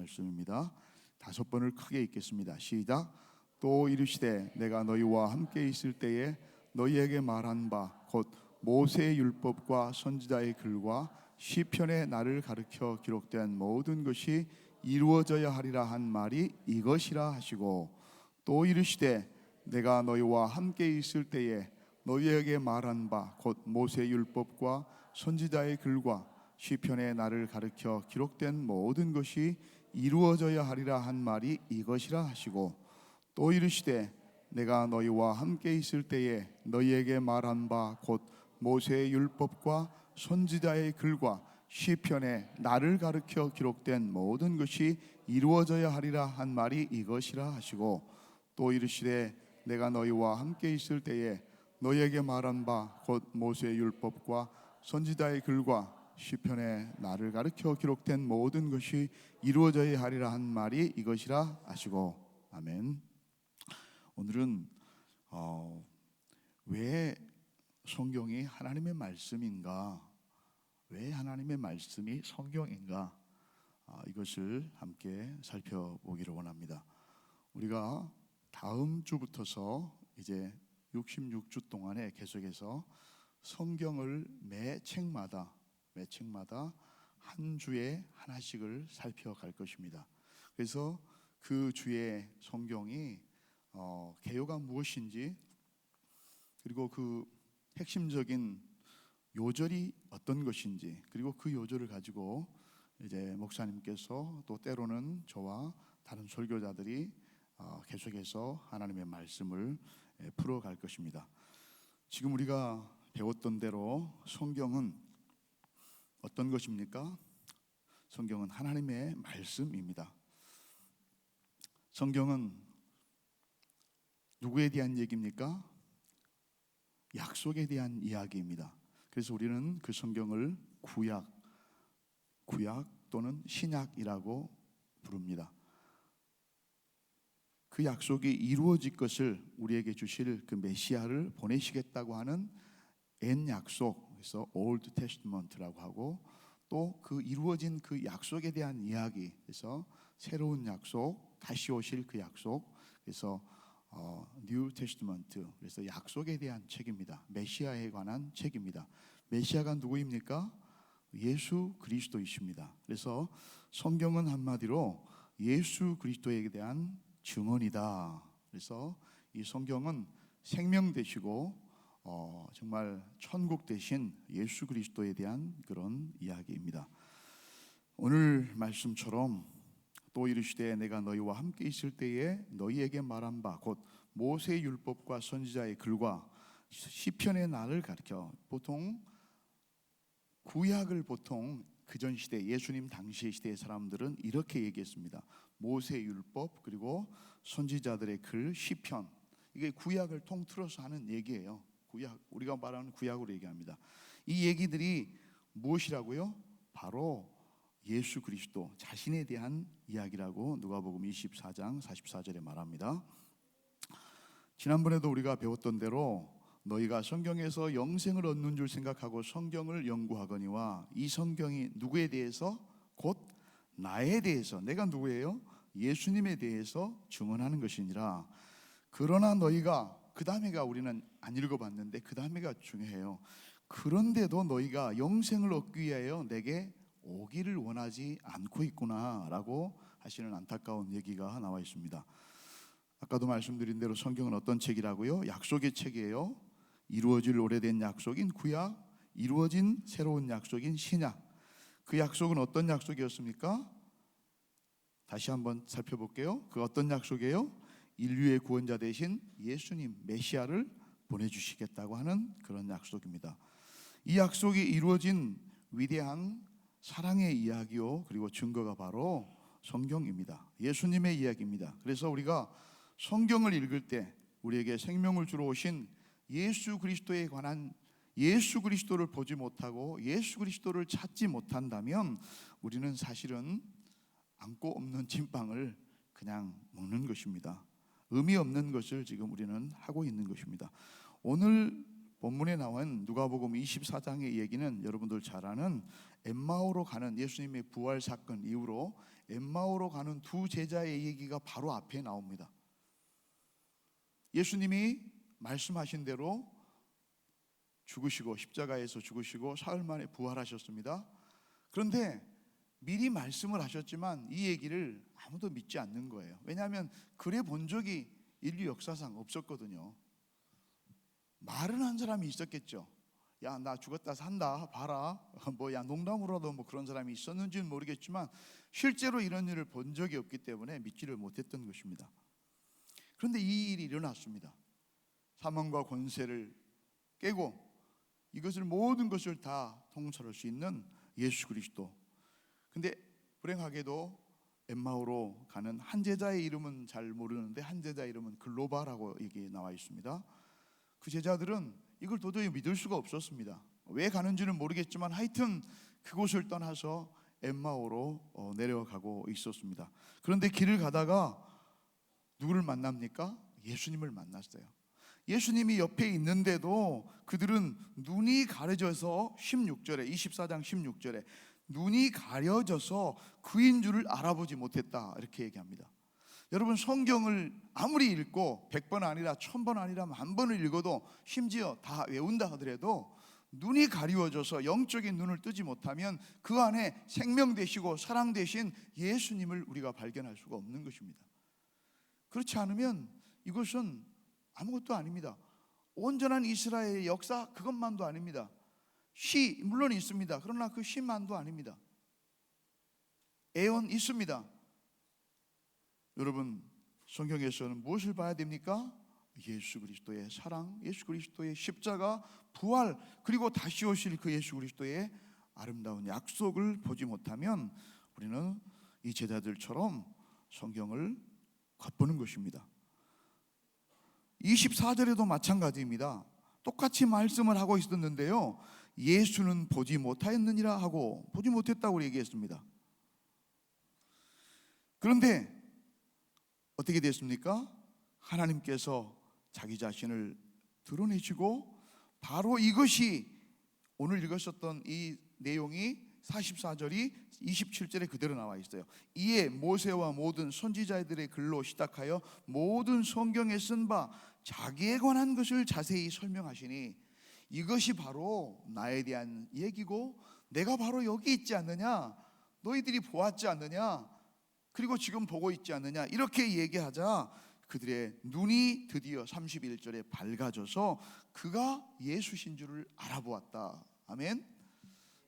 말씀입니다. 5번을 크게 읽겠습니다. 시작. 또 이르시되 내가 너희와 함께 있을 때에 너희에게 말한 바 곧 모세의 율법과 선지자의 글과 시편에 나를 가르쳐 기록된 모든 것이 이루어져야 하리라 한 말이 이것이라 하시고, 또 이르시되 내가 너희와 함께 있을 때에 너희에게 말한 바 곧 모세의 율법과 선지자의 글과 시편에 나를 가르쳐 기록된 모든 것이 이루어져야 하리라 한 말이 이것이라 하시고, 또 이르시되 내가 너희와 함께 있을 때에 너희에게 말한 바 곧 모세의 율법과 선지자의 글과 시편에 나를 가르쳐 기록된 모든 것이 이루어져야 하리라 한 말이 이것이라 하시고, 또 이르시되 내가 너희와 함께 있을 때에 너희에게 말한 바 곧 모세의 율법과 선지자의 글과 시편에 나를 가르쳐 기록된 모든 것이 이루어져야 하리라 한 말이 이것이라 하시고. 아멘. 오늘은 왜 성경이 하나님의 말씀인가, 왜 하나님의 말씀이 성경인가, 이것을 함께 살펴보기를 원합니다. 우리가 다음 주부터서 이제 66주 동안에 계속해서 성경을 매 책마다 한 주에 하나씩을 살펴갈 것입니다. 그래서 그 주의 성경이 개요가 무엇인지, 그리고 그 핵심적인 요절이 어떤 것인지, 그리고 그 요절을 가지고 이제 목사님께서 또 때로는 저와 다른 설교자들이 계속해서 하나님의 말씀을 풀어갈 것입니다. 지금 우리가 배웠던 대로 성경은 어떤 것입니까? 성경은 하나님의 말씀입니다. 성경은 누구에 대한 얘기입니까? 약속에 대한 이야기입니다. 그래서 우리는 그 성경을 구약 또는 신약이라고 부릅니다. 그 약속이 이루어질 것을 우리에게 주실 그 메시아를 보내시겠다고 하는 옛 약속, 그래서 Old Testament라고 하고, 또 그 이루어진 그 약속에 대한 이야기, 그래서 새로운 약속, 다시 오실 그 약속, 그래서 New Testament, 그래서 약속에 대한 책입니다. 메시아에 관한 책입니다. 메시아가 누구입니까? 예수 그리스도이십니다. 그래서 성경은 한마디로 예수 그리스도에 대한 증언이다. 그래서 이 성경은 생명 되시고 정말 천국 되신 예수 그리스도에 대한 그런 이야기입니다. 오늘 말씀처럼 또 이르시되 내가 너희와 함께 있을 때에 너희에게 말한 바 곧 모세의 율법과 선지자의 글과 시편의 나를 가르쳐. 보통 구약을 그전 시대, 예수님 당시의 시대의 사람들은 이렇게 얘기했습니다. 모세의 율법, 그리고 선지자들의 글, 시편. 이게 구약을 통틀어서 하는 얘기예요. 구약, 우리가 말하는 구약으로 얘기합니다. 이 얘기들이 무엇이라고요? 바로 예수 그리스도 자신에 대한 이야기라고 누가복음 24장 44절에 말합니다. 지난번에도 우리가 배웠던 대로 너희가 성경에서 영생을 얻는 줄 생각하고 성경을 연구하거니와 이 성경이 누구에 대해서? 곧 나에 대해서, 내가 누구예요? 예수님에 대해서 증언하는 것이니라. 그러나 너희가, 그 다음에가 우리는 안 읽어봤는데 그 다음에가 중요해요. 그런데도 너희가 영생을 얻기 위하여 내게 오기를 원하지 않고 있구나 라고 하시는 안타까운 얘기가 나와 있습니다. 아까도 말씀드린 대로 성경은 어떤 책이라고요? 약속의 책이에요. 이루어질 오래된 약속인 구약, 이루어진 새로운 약속인 신약. 그 약속은 어떤 약속이었습니까? 다시 한번 살펴볼게요. 그 어떤 약속이에요? 인류의 구원자 되신 예수님 메시아를 보내주시겠다고 하는 그런 약속입니다. 이 약속이 이루어진 위대한 사랑의 이야기요, 그리고 증거가 바로 성경입니다. 예수님의 이야기입니다. 그래서 우리가 성경을 읽을 때 우리에게 생명을 주러 오신 예수 그리스도에 관한, 예수 그리스도를 보지 못하고 예수 그리스도를 찾지 못한다면 우리는 사실은 안고 없는 찐빵을 그냥 먹는 것입니다. 의미 없는 것을 지금 우리는 하고 있는 것입니다. 오늘 본문에 나온 누가복음 24장의 얘기는 여러분들 잘 아는 엠마오로 가는 예수님의 부활 사건 이후로 엠마오로 가는 두 제자의 얘기가 바로 앞에 나옵니다. 예수님이 말씀하신 대로 죽으시고 십자가에서 죽으시고 사흘 만에 부활하셨습니다. 그런데 미리 말씀을 하셨지만 이 얘기를 아무도 믿지 않는 거예요. 왜냐하면 그래 본 적이 인류 역사상 없었거든요. 말은 한 사람이 있었겠죠. 야, 나 죽었다 산다 봐라. 야, 농담으로라도 그런 사람이 있었는지는 모르겠지만 실제로 이런 일을 본 적이 없기 때문에 믿지를 못했던 것입니다. 그런데 이 일이 일어났습니다. 사망과 권세를 깨고 이것을 모든 것을 다 통찰할 수 있는 예수 그리스도. 근데 불행하게도 엠마오로 가는 한 제자의 이름은 잘 모르는데 한 제자의 이름은 글로바라고 여기 나와 있습니다. 그 제자들은 이걸 도저히 믿을 수가 없었습니다. 왜 가는지는 모르겠지만 하여튼 그곳을 떠나서 엠마오로 내려가고 있었습니다. 그런데 길을 가다가 누구를 만납니까? 예수님을 만났어요. 예수님이 옆에 있는데도 그들은 눈이 가려져서 16절에 24장 16절에 눈이 가려져서 그인 줄을 알아보지 못했다 이렇게 얘기합니다. 여러분 성경을 아무리 읽고 100번 아니라 1000번 아니라 1000번을 읽어도 심지어 다 외운다 하더라도 눈이 가리워져서 영적인 눈을 뜨지 못하면 그 안에 생명 되시고 사랑 되신 예수님을 우리가 발견할 수가 없는 것입니다. 그렇지 않으면 이것은 아무것도 아닙니다. 온전한 이스라엘의 역사 그것만도 아닙니다. 시 물론 있습니다. 그러나 그 시만도 아닙니다. 애원 있습니다. 여러분 성경에서는 무엇을 봐야 됩니까? 예수 그리스도의 사랑, 예수 그리스도의 십자가, 부활, 그리고 다시 오실 그 예수 그리스도의 아름다운 약속을 보지 못하면 우리는 이 제자들처럼 성경을 겉보는 것입니다. 24절에도 마찬가지입니다. 똑같이 말씀을 하고 있었는데요, 예수는 보지 못하였느니라 하고 보지 못했다고 얘기했습니다. 그런데 어떻게 됐습니까? 하나님께서 자기 자신을 드러내시고 바로 이것이 오늘 읽으셨던 이 내용이 44절이 27절에 그대로 나와 있어요. 이에 모세와 모든 선지자들의 글로 시작하여 모든 성경에 쓴 바 자기에 관한 것을 자세히 설명하시니 이것이 바로 나에 대한 얘기고 내가 바로 여기 있지 않느냐, 너희들이 보았지 않느냐, 그리고 지금 보고 있지 않느냐, 이렇게 얘기하자 그들의 눈이 드디어 31절에 밝아져서 그가 예수신 줄을 알아보았다. 아멘.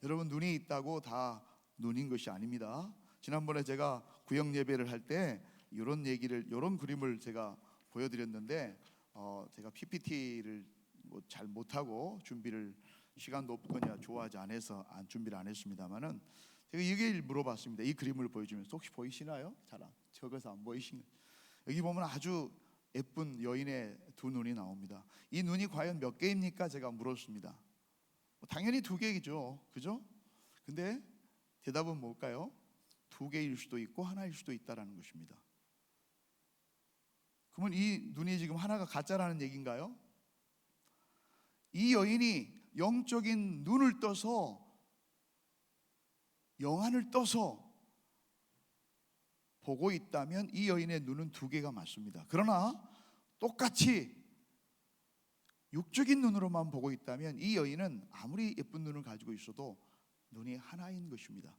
여러분 눈이 있다고 다 눈인 것이 아닙니다. 지난번에 제가 구역 예배를 할 때 이런 그림을 제가 보여드렸는데 제가 PPT를 잘 못하고 준비를 시간도 없거나 좋아하지 않아서 준비를 안 했습니다만은 제가 얘기를 물어봤습니다. 이 그림을 보여주면서 혹시 보이시나요? 잘 적어서 안 보이시나요? 여기 보면 아주 예쁜 여인의 두 눈이 나옵니다. 이 눈이 과연 몇 개입니까? 제가 물었습니다. 당연히 두 개이죠, 그죠? 근데 대답은 뭘까요? 두 개일 수도 있고 하나일 수도 있다라는 것입니다. 그러면 이 눈이 지금 하나가 가짜라는 얘기인가요? 이 여인이 영적인 눈을 떠서 영안을 떠서 보고 있다면 이 여인의 눈은 두 개가 맞습니다. 그러나 똑같이 육적인 눈으로만 보고 있다면 이 여인은 아무리 예쁜 눈을 가지고 있어도 눈이 하나인 것입니다.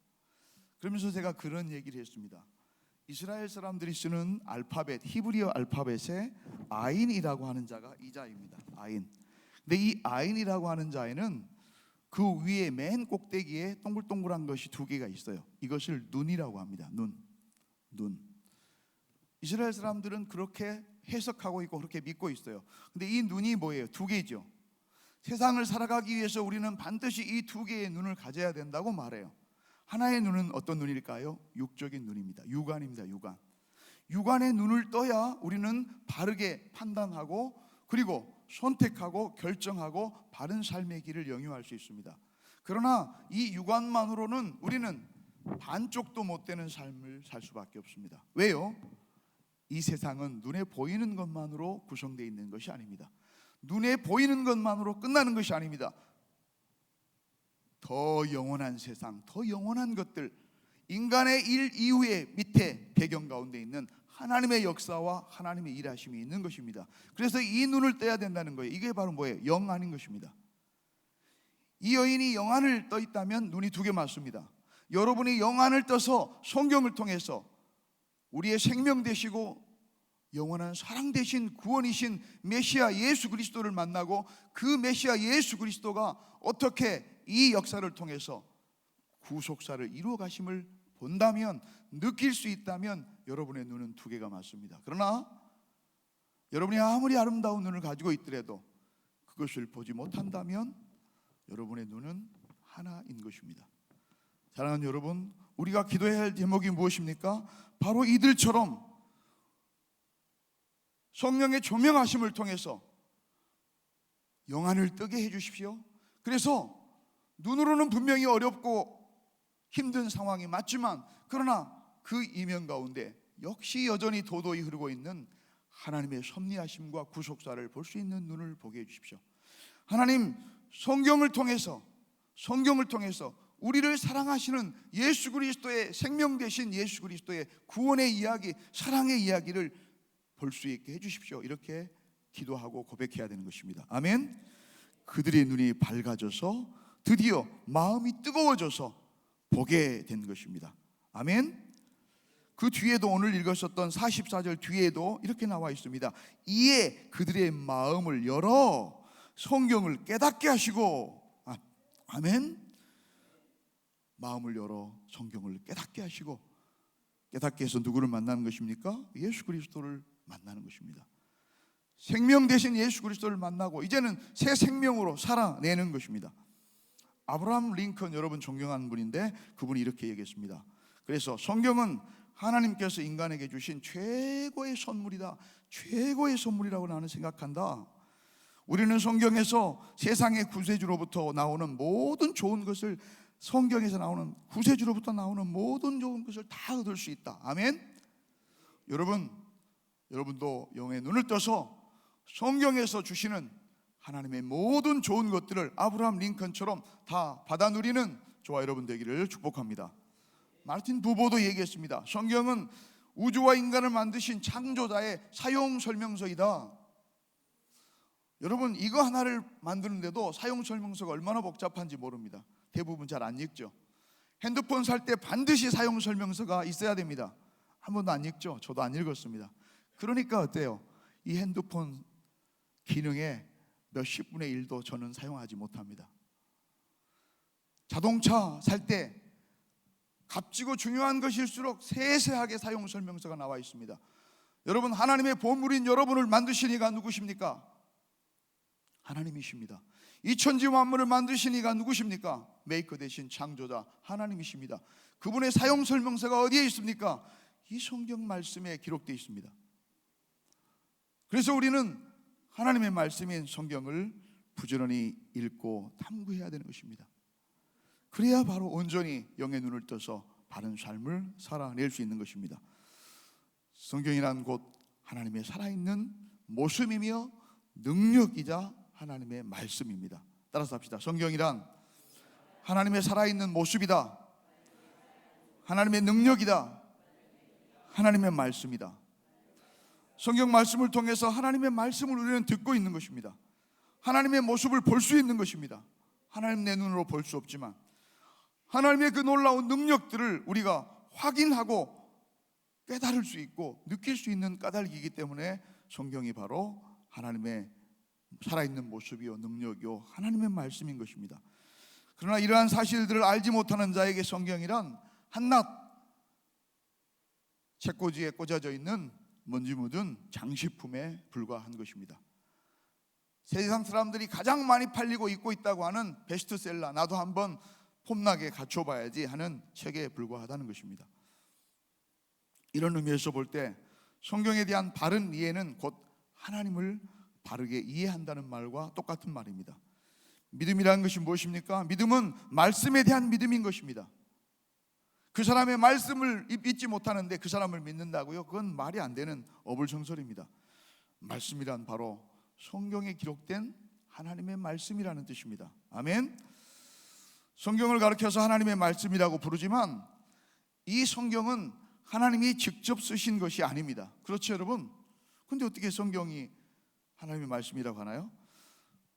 그러면서 제가 그런 얘기를 했습니다. 이스라엘 사람들이 쓰는 알파벳, 히브리어 알파벳에 아인이라고 하는 자가 이 자입니다. 아인. 근데 이 아인이라고 하는 자에는 그 위에 맨 꼭대기에 동글동글한 것이 두 개가 있어요. 이것을 눈이라고 합니다. 눈. 이스라엘 사람들은 그렇게 해석하고 있고 그렇게 믿고 있어요. 근데 이 눈이 뭐예요? 두 개죠. 세상을 살아가기 위해서 우리는 반드시 이 두 개의 눈을 가져야 된다고 말해요. 하나의 눈은 어떤 눈일까요? 육적인 눈입니다. 육안입니다. 육안의 눈을 떠야 우리는 바르게 판단하고 그리고 선택하고 결정하고 바른 삶의 길을 영위할 수 있습니다. 그러나 이 육안만으로는 우리는 반쪽도 못 되는 삶을 살 수밖에 없습니다. 왜요? 이 세상은 눈에 보이는 것만으로 구성되어 있는 것이 아닙니다. 눈에 보이는 것만으로 끝나는 것이 아닙니다. 더 영원한 세상, 더 영원한 것들, 인간의 일 이후에 밑에 배경 가운데 있는 하나님의 역사와 하나님의 일하심이 있는 것입니다. 그래서 이 눈을 떼야 된다는 거예요. 이게 바로 뭐예요? 영안인 것입니다. 이 여인이 영안을 떠 있다면 눈이 두 개 맞습니다. 여러분이 영안을 떠서 성경을 통해서 우리의 생명 되시고 영원한 사랑 되신 구원이신 메시아 예수 그리스도를 만나고 그 메시아 예수 그리스도가 어떻게 이 역사를 통해서 구속사를 이루어 가심을 본다면, 느낄 수 있다면 여러분의 눈은 두 개가 맞습니다. 그러나 여러분이 아무리 아름다운 눈을 가지고 있더라도 그것을 보지 못한다면 여러분의 눈은 하나인 것입니다. 사랑하는 여러분, 우리가 기도해야 할 제목이 무엇입니까? 바로 이들처럼 성령의 조명하심을 통해서 영안을 뜨게 해주십시오. 그래서 눈으로는 분명히 어렵고 힘든 상황이 맞지만, 그러나 그 이면 가운데 역시 여전히 도도히 흐르고 있는 하나님의 섭리하심과 구속사를 볼 수 있는 눈을 보게 해주십시오. 하나님, 성경을 통해서 우리를 사랑하시는 예수 그리스도의 생명 되신 예수 그리스도의 구원의 이야기, 사랑의 이야기를 볼 수 있게 해주십시오. 이렇게 기도하고 고백해야 되는 것입니다. 아멘. 그들의 눈이 밝아져서 드디어 마음이 뜨거워져서 보게 된 것입니다. 아멘. 그 뒤에도 오늘 읽었었던 44절 뒤에도 이렇게 나와 있습니다. 이에 그들의 마음을 열어 성경을 깨닫게 하시고, 아멘. 마음을 열어 성경을 깨닫게 하시고, 깨닫게 해서 누구를 만나는 것입니까? 예수 그리스도를 만나는 것입니다. 생명 되신 예수 그리스도를 만나고 이제는 새 생명으로 살아내는 것입니다. 아브라함 링컨, 여러분 존경하는 분인데 그분이 이렇게 얘기했습니다. 그래서 성경은 하나님께서 인간에게 주신 최고의 선물이다, 최고의 선물이라고 나는 생각한다. 우리는 성경에서 세상의 구세주로부터 나오는 모든 좋은 것을, 성경에서 나오는 구세주로부터 나오는 모든 좋은 것을 다 얻을 수 있다. 아멘. 여러분도 영의 눈을 떠서 성경에서 주시는 하나님의 모든 좋은 것들을 아브라함 링컨처럼 다 받아 누리는 저와 여러분 되기를 축복합니다. 마르틴 부보도 얘기했습니다. 성경은 우주와 인간을 만드신 창조자의 사용 설명서이다. 여러분, 이거 하나를 만드는데도 사용 설명서가 얼마나 복잡한지 모릅니다. 대부분 잘 안 읽죠. 핸드폰 살 때 반드시 사용 설명서가 있어야 됩니다. 한 번도 안 읽죠. 저도 안 읽었습니다. 그러니까 어때요? 이 핸드폰 기능에 몇십 분의 1도 저는 사용하지 못합니다. 자동차 살 때 값지고 중요한 것일수록 세세하게 사용 설명서가 나와 있습니다. 여러분, 하나님의 보물인 여러분을 만드신 이가 누구십니까? 하나님이십니다. 이 천지 만물을 만드신 이가 누구십니까? 메이커 되신 창조자 하나님이십니다. 그분의 사용 설명서가 어디에 있습니까? 이 성경 말씀에 기록되어 있습니다. 그래서 우리는 하나님의 말씀인 성경을 부지런히 읽고 탐구해야 되는 것입니다. 그래야 바로 온전히 영의 눈을 떠서 바른 삶을 살아낼 수 있는 것입니다. 성경이란 곧 하나님의 살아있는 모습이며 능력이자 하나님의 말씀입니다. 따라서 합시다. 성경이란 하나님의 살아있는 모습이다, 하나님의 능력이다, 하나님의 말씀이다. 성경 말씀을 통해서 하나님의 말씀을 우리는 듣고 있는 것입니다. 하나님의 모습을 볼 수 있는 것입니다. 하나님 내 눈으로 볼 수 없지만 하나님의 그 놀라운 능력들을 우리가 확인하고 깨달을 수 있고 느낄 수 있는 까닭이기 때문에 성경이 바로 하나님의 살아있는 모습이요 능력이요 하나님의 말씀인 것입니다. 그러나 이러한 사실들을 알지 못하는 자에게 성경이란 한낱 책꽂이에 꽂아져 있는 먼지 묻은 장식품에 불과한 것입니다. 세상 사람들이 가장 많이 팔리고 읽고 있다고 하는 베스트셀러, 나도 한번 폼나게 갖춰봐야지 하는 책에 불과하다는 것입니다. 이런 의미에서 볼 때 성경에 대한 바른 이해는 곧 하나님을 바르게 이해한다는 말과 똑같은 말입니다. 믿음이라는 것이 무엇입니까? 믿음은 말씀에 대한 믿음인 것입니다. 그 사람의 말씀을 믿지 못하는데 그 사람을 믿는다고요? 그건 말이 안 되는 어불성설입니다. 말씀이란 바로 성경에 기록된 하나님의 말씀이라는 뜻입니다. 아멘. 성경을 가리켜서 하나님의 말씀이라고 부르지만 이 성경은 하나님이 직접 쓰신 것이 아닙니다. 그렇죠, 여러분? 근데 어떻게 성경이 하나님의 말씀이라고 하나요?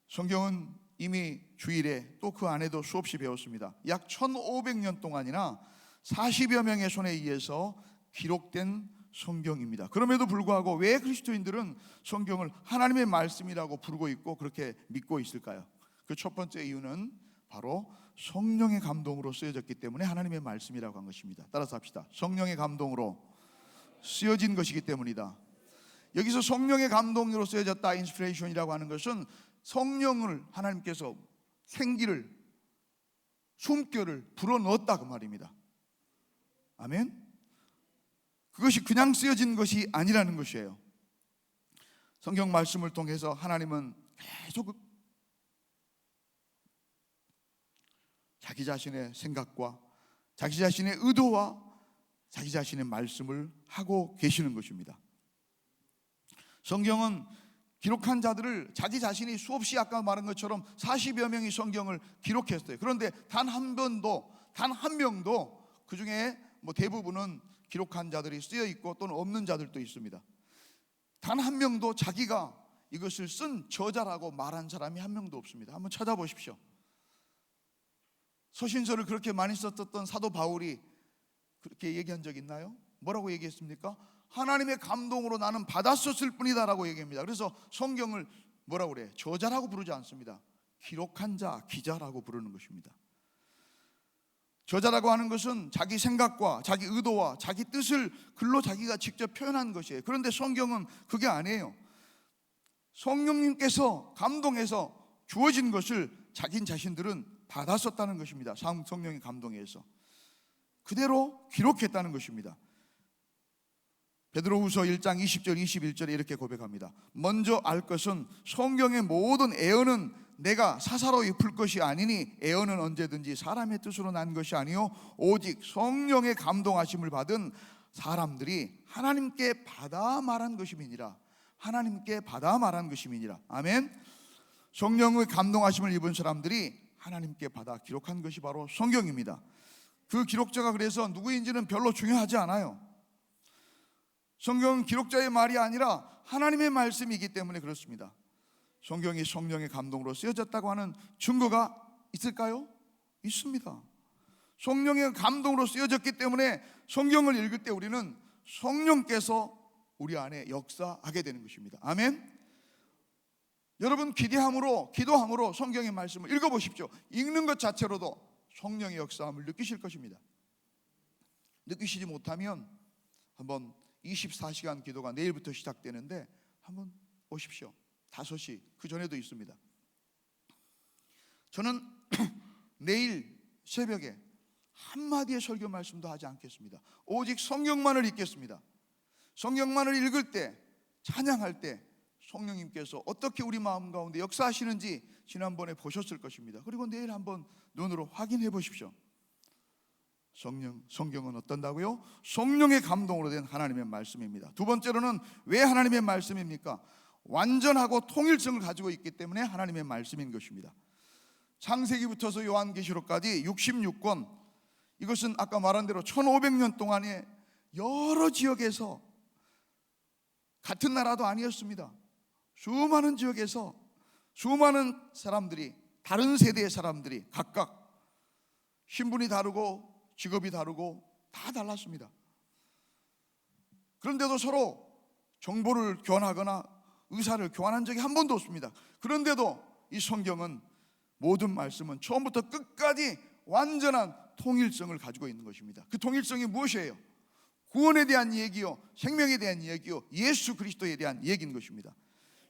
성경은 이미 주일에 또 그 안에도 수없이 배웠습니다. 약 1500년 동안이나 40여 명의 손에 의해서 기록된 성경입니다. 그럼에도 불구하고 왜 그리스도인들은 성경을 하나님의 말씀이라고 부르고 있고 그렇게 믿고 있을까요? 그 첫 번째 이유는 바로 성령의 감동으로 쓰여졌기 때문에 하나님의 말씀이라고 한 것입니다. 따라서 합시다. 성령의 감동으로 쓰여진 것이기 때문이다. 여기서 성령의 감동으로 쓰여졌다, 인스피레이션이라고 하는 것은 성령을 하나님께서 생기를, 숨결을 불어넣었다 그 말입니다. 아멘. 그것이 그냥 쓰여진 것이 아니라는 것이에요. 성경 말씀을 통해서 하나님은 계속 자기 자신의 생각과 자기 자신의 의도와 자기 자신의 말씀을 하고 계시는 것입니다. 성경은 기록한 자들을 자기 자신이 수없이 아까 말한 것처럼 40여 명이 성경을 기록했어요. 그런데 단 한 명도 그 중에 대부분은 기록한 자들이 쓰여 있고 또는 없는 자들도 있습니다. 단 한 명도 자기가 이것을 쓴 저자라고 말한 사람이 한 명도 없습니다. 한번 찾아보십시오. 서신서를 그렇게 많이 썼던 사도 바울이 그렇게 얘기한 적 있나요? 뭐라고 얘기했습니까? 하나님의 감동으로 나는 받았었을 뿐이다라고 얘기합니다. 그래서 성경을 뭐라고 그래요? 저자라고 부르지 않습니다. 기록한 자, 기자라고 부르는 것입니다. 저자라고 하는 것은 자기 생각과 자기 의도와 자기 뜻을 글로 자기가 직접 표현한 것이에요. 그런데 성경은 그게 아니에요. 성령님께서 감동해서 주어진 것을 자기 자신들은 받았었다는 것입니다. 성령의 감동에 의해서 그대로 기록했다는 것입니다. 베드로후서 1장 20절 21절에 이렇게 고백합니다. 먼저 알 것은 성경의 모든 애언은 내가 사사로이 풀 것이 아니니 애언은 언제든지 사람의 뜻으로 난 것이 아니요 오직 성령의 감동하심을 받은 사람들이 하나님께 받아 말한 것임이니라. 하나님께 받아 말한 것임이니라. 아멘. 성령의 감동하심을 입은 사람들이 하나님께 받아 기록한 것이 바로 성경입니다. 그 기록자가 그래서 누구인지는 별로 중요하지 않아요. 성경은 기록자의 말이 아니라 하나님의 말씀이기 때문에 그렇습니다. 성경이 성령의 감동으로 쓰여졌다고 하는 증거가 있을까요? 있습니다. 성령의 감동으로 쓰여졌기 때문에 성경을 읽을 때 우리는 성령께서 우리 안에 역사하게 되는 것입니다. 아멘. 여러분 기도함으로 성경의 말씀을 읽어보십시오. 읽는 것 자체로도 성령의 역사함을 느끼실 것입니다. 느끼시지 못하면 한번 24시간 기도가 내일부터 시작되는데 한번 오십시오. 5시 그 전에도 있습니다. 저는 내일 새벽에 한마디의 설교 말씀도 하지 않겠습니다. 오직 성경만을 읽겠습니다. 성경만을 읽을 때, 찬양할 때 성령님께서 어떻게 우리 마음 가운데 역사하시는지 지난번에 보셨을 것입니다. 그리고 내일 한번 눈으로 확인해 보십시오. 성경은 어떤다고요? 성령의 감동으로 된 하나님의 말씀입니다. 두 번째로는 왜 하나님의 말씀입니까? 완전하고 통일성을 가지고 있기 때문에 하나님의 말씀인 것입니다. 창세기부터서 요한계시록까지 66권, 이것은 아까 말한 대로 1500년 동안에 여러 지역에서, 같은 나라도 아니었습니다. 수많은 지역에서 수많은 사람들이, 다른 세대의 사람들이 각각 신분이 다르고 직업이 다르고 다 달랐습니다. 그런데도 서로 정보를 교환하거나 의사를 교환한 적이 한 번도 없습니다. 그런데도 이 성경은, 모든 말씀은 처음부터 끝까지 완전한 통일성을 가지고 있는 것입니다. 그 통일성이 무엇이에요? 구원에 대한 얘기요, 생명에 대한 얘기요, 예수 그리스도에 대한 얘기인 것입니다.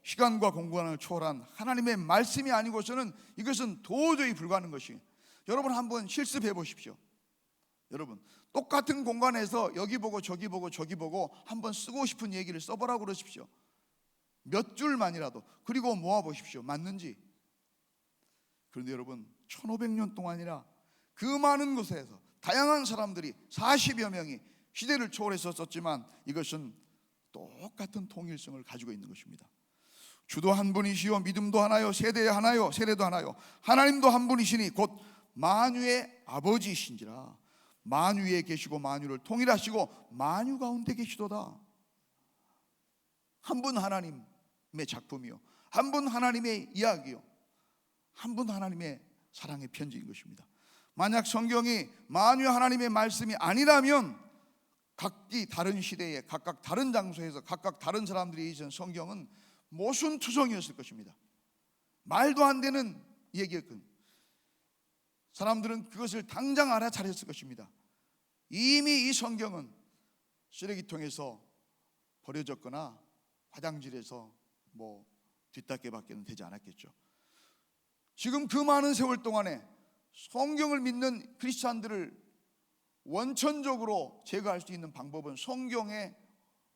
시간과 공간을 초월한 하나님의 말씀이 아니고서는 이것은 도저히 불가능한 것이에요. 여러분 한번 실습해 보십시오. 여러분 똑같은 공간에서 여기 보고 저기 보고 저기 보고 한번 쓰고 싶은 얘기를 써보라고 그러십시오. 몇 줄만이라도. 그리고 모아보십시오. 맞는지. 그런데 여러분 1500년 동안이나 그 많은 곳에서 다양한 사람들이 40여 명이 시대를 초월해서 썼지만 이것은 똑같은 통일성을 가지고 있는 것입니다. 주도 한 분이시요 믿음도 하나요 세대 하나요 세례도 하나요 하나님도 한 분이시니 곧 만유의 아버지이신지라. 만유에 계시고 만유를 통일하시고 만유 가운데 계시도다. 한 분 하나님의 작품이요, 한 분 하나님의 이야기요, 한 분 하나님의 사랑의 편지인 것입니다. 만약 성경이 만유 하나님의 말씀이 아니라면 각기 다른 시대에 각각 다른 장소에서 각각 다른 사람들이 읽은 성경은 모순투성이었을 것입니다. 말도 안 되는 얘기였거든요. 사람들은 그것을 당장 알아차렸을 것입니다. 이미 이 성경은 쓰레기통에서 버려졌거나 화장실에서 뒷닦개밖에는 되지 않았겠죠. 지금 그 많은 세월 동안에 성경을 믿는 크리스찬들을 원천적으로 제거할 수 있는 방법은 성경의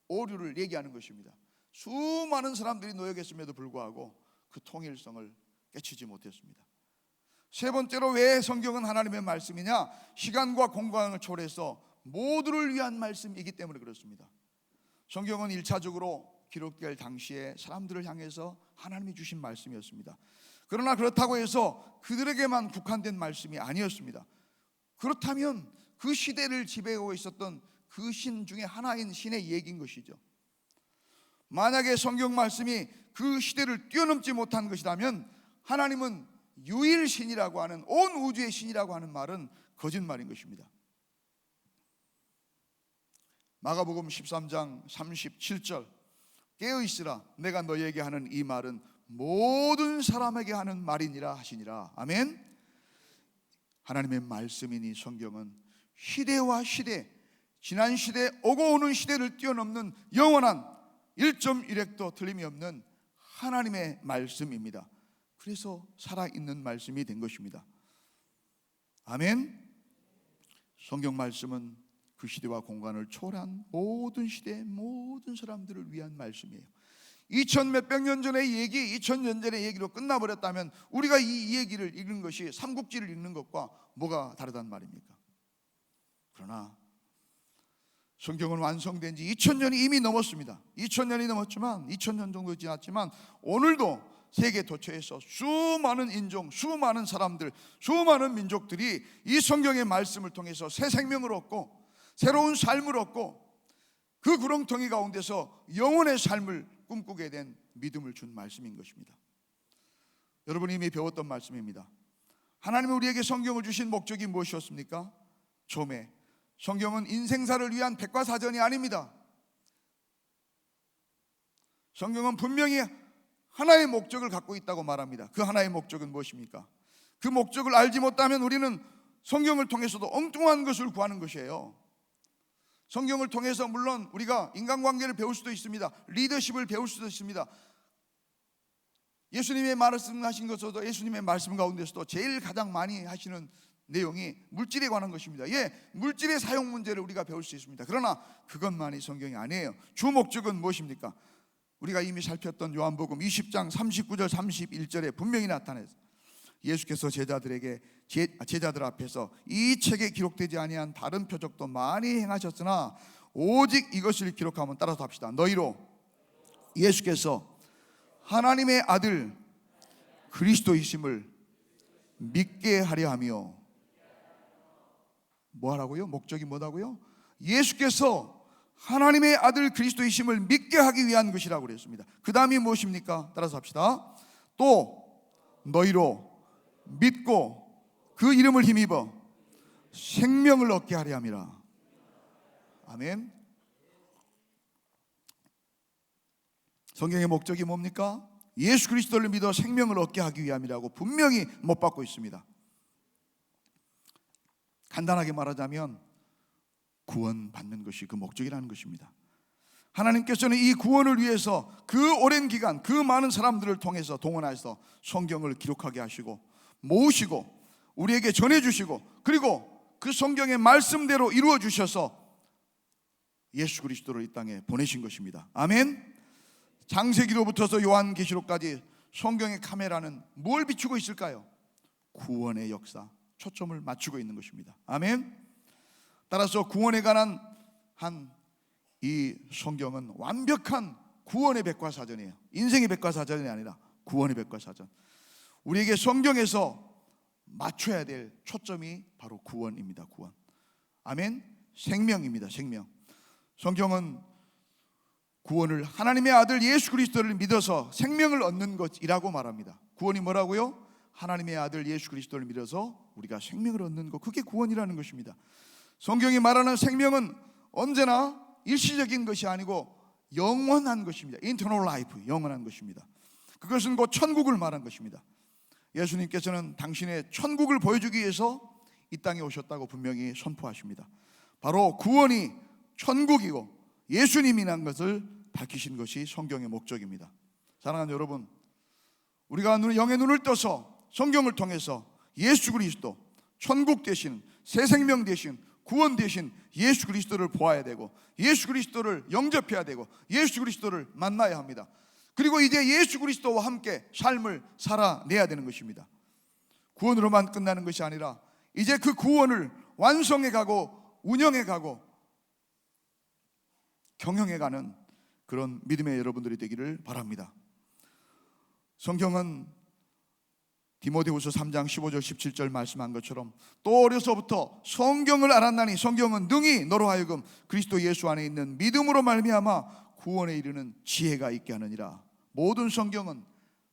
오류를 얘기하는 것입니다. 수많은 사람들이 노력했음에도 불구하고 그 통일성을 깨치지 못했습니다. 세 번째로 왜 성경은 하나님의 말씀이냐? 시간과 공간을 초월해서 모두를 위한 말씀이기 때문에 그렇습니다. 성경은 1차적으로 기록될 당시에 사람들을 향해서 하나님이 주신 말씀이었습니다. 그러나 그렇다고 해서 그들에게만 국한된 말씀이 아니었습니다. 그렇다면 그 시대를 지배하고 있었던 그 신 중에 하나인 신의 얘기인 것이죠. 만약에 성경 말씀이 그 시대를 뛰어넘지 못한 것이라면 하나님은 유일신이라고 하는, 온 우주의 신이라고 하는 말은 거짓말인 것입니다. 마가복음 13장 37절 깨어있으라 내가 너희에게 하는 이 말은 모든 사람에게 하는 말이니라 하시니라. 아멘. 하나님의 말씀이니 성경은 시대와 시대, 지난 시대, 오고 오는 시대를 뛰어넘는 영원한 1.1획도 틀림이 없는 하나님의 말씀입니다. 그래서 살아있는 말씀이 된 것입니다. 아멘. 성경 말씀은 그 시대와 공간을 초월한 모든 시대, 모든 사람들을 위한 말씀이에요. 2000 몇백 년 전의 얘기, 2000년 전의 얘기로 끝나버렸다면 우리가 이 얘기를 읽는 것이 삼국지를 읽는 것과 뭐가 다르단 말입니까? 그러나 성경은 완성된 지 2000년이 이미 넘었습니다. 2000년이 넘었지만, 2000년 정도 지났지만 오늘도 세계 도처에서 수많은 인종, 수많은 사람들, 수많은 민족들이 이 성경의 말씀을 통해서 새 생명을 얻고 새로운 삶을 얻고 그 구렁텅이 가운데서 영혼의 삶을 꿈꾸게 된 믿음을 준 말씀인 것입니다. 여러분이 이미 배웠던 말씀입니다. 하나님이 우리에게 성경을 주신 목적이 무엇이었습니까? 처음에 성경은 인생사를 위한 백과사전이 아닙니다. 성경은 분명히 하나의 목적을 갖고 있다고 말합니다. 그 하나의 목적은 무엇입니까? 그 목적을 알지 못하면 우리는 성경을 통해서도 엉뚱한 것을 구하는 것이에요. 성경을 통해서 물론 우리가 인간관계를 배울 수도 있습니다. 리더십을 배울 수도 있습니다. 예수님의 말씀하신 것에서도, 예수님의 말씀 가운데서도 제일 가장 많이 하시는 내용이 물질에 관한 것입니다. 물질의 사용 문제를 우리가 배울 수 있습니다. 그러나 그것만이 성경이 아니에요. 주 목적은 무엇입니까? 우리가 이미 살폈던 요한복음 20장 39절 31절에 분명히 나타냈어요. 예수께서 제자들 앞에서 이 책에 기록되지 아니한 다른 표적도 많이 행하셨으나 오직 이것을 기록하면 따라서 합시다. 너희로 예수께서 하나님의 아들 그리스도이심을 믿게 하려 하며, 뭐 하라고요? 목적이 뭐라고요? 예수께서 하나님의 아들 그리스도이심을 믿게 하기 위한 것이라고 그랬습니다. 그 다음이 무엇입니까? 따라서 합시다. 또 너희로 믿고 그 이름을 힘입어 생명을 얻게 하려 함이라. 아멘. 성경의 목적이 뭡니까? 예수 그리스도를 믿어 생명을 얻게 하기 위함이라고 분명히 못 받고 있습니다. 간단하게 말하자면 구원받는 것이 그 목적이라는 것입니다. 하나님께서는 이 구원을 위해서 그 오랜 기간 그 많은 사람들을 통해서 동원해서 성경을 기록하게 하시고 모으시고 우리에게 전해주시고 그리고 그 성경의 말씀대로 이루어 주셔서 예수 그리스도를 이 땅에 보내신 것입니다. 아멘. 창세기로부터서 요한계시록까지 성경의 카메라는 뭘 비추고 있을까요? 구원의 역사, 초점을 맞추고 있는 것입니다. 아멘. 따라서 구원에 관한 이 성경은 완벽한 구원의 백과사전이에요. 인생의 백과사전이 아니라 구원의 백과사전. 우리에게 성경에서 맞춰야 될 초점이 바로 구원입니다. 구원. 아멘. 생명입니다. 생명. 성경은 구원을 하나님의 아들 예수 그리스도를 믿어서 생명을 얻는 것이라고 말합니다. 구원이 뭐라고요? 하나님의 아들 예수 그리스도를 믿어서 우리가 생명을 얻는 것, 그게 구원이라는 것입니다. 성경이 말하는 생명은 언제나 일시적인 것이 아니고 영원한 것입니다. Eternal life, 영원한 것입니다. 그것은 곧 천국을 말한 것입니다. 예수님께서는 당신의 천국을 보여주기 위해서 이 땅에 오셨다고 분명히 선포하십니다. 바로 구원이 천국이고 예수님이라는 것을 밝히신 것이 성경의 목적입니다. 사랑하는 여러분, 우리가 영의 눈을 떠서 성경을 통해서 예수 그리스도, 천국 대신, 새 생명 대신, 구원 대신 예수 그리스도를 보아야 되고 예수 그리스도를 영접해야 되고 예수 그리스도를 만나야 합니다. 그리고 이제 예수 그리스도와 함께 삶을 살아내야 되는 것입니다. 구원으로만 끝나는 것이 아니라 이제 그 구원을 완성해가고 운영해가고 경영해가는 그런 믿음의 여러분들이 되기를 바랍니다. 성경은 디모데후서 3장 15절 17절 말씀한 것처럼 또 어려서부터 성경을 알았나니 성경은 능히 너로 하여금 그리스도 예수 안에 있는 믿음으로 말미암아 구원에 이르는 지혜가 있게 하느니라. 모든 성경은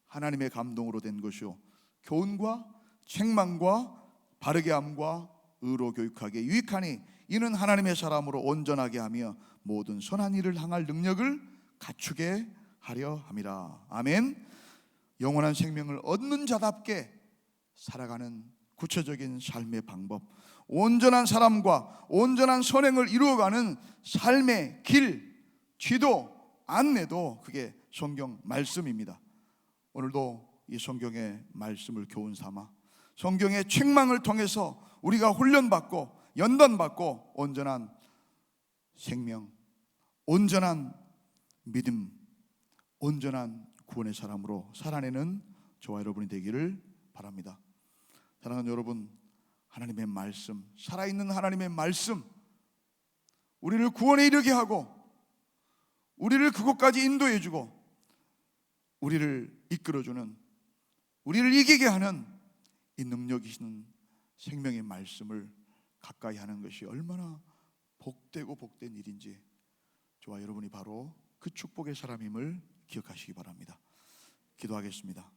하나님의 감동으로 된 것이요 교훈과 책망과 바르게 함과 의로 교육하기에 유익하니 이는 하나님의 사람으로 온전하게 하며 모든 선한 일을 행할 능력을 갖추게 하려 함이라. 아멘. 영원한 생명을 얻는 자답게 살아가는 구체적인 삶의 방법, 온전한 사람과 온전한 선행을 이루어가는 삶의 길, 지도, 안내도 그게 성경 말씀입니다. 오늘도 이 성경의 말씀을 교훈 삼아 성경의 책망을 통해서 우리가 훈련받고 연단받고 온전한 생명, 온전한 믿음, 온전한 구원의 사람으로 살아내는 저와 여러분이 되기를 바랍니다. 사랑하는 여러분, 하나님의 말씀, 살아있는 하나님의 말씀, 우리를 구원에 이르게 하고 우리를 그곳까지 인도해주고 우리를 이끌어주는, 우리를 이기게 하는 이 능력이신 생명의 말씀을 가까이 하는 것이 얼마나 복되고 복된 일인지 저와 여러분이 바로 그 축복의 사람임을 기억하시기 바랍니다. 기도하겠습니다.